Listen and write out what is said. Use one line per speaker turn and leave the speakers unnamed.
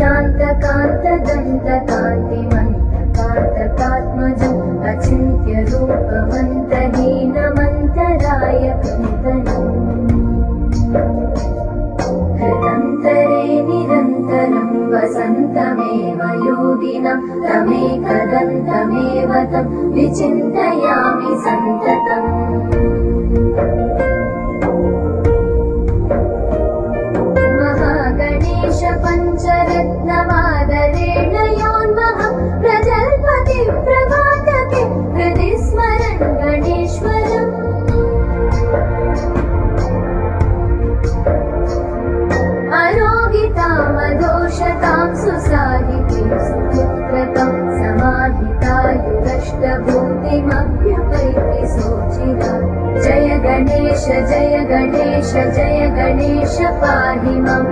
कान्तिमन्तकान्तकात्मजम् अचिन्त्यरूपमन्तहीनमन्तरायकन्तनम् हृदन्तरे निरन्तरं वसन्तमेव योगिनं तमेकदन्तमेव तं विचिन्तयामि सन्ततम् महागणेश पञ्चरत्नमादरेण योन्मः प्रजल्पति प्रभातके हृदि स्मरन् गणेश्वरम् अरोगितामदोषतां सुसाहितीं सुपुत्रतां समाहितायुरष्टभूतिमभ्युपैति सोचिरा जय गणेश जय गणेश जय गणेश पाहि माम्।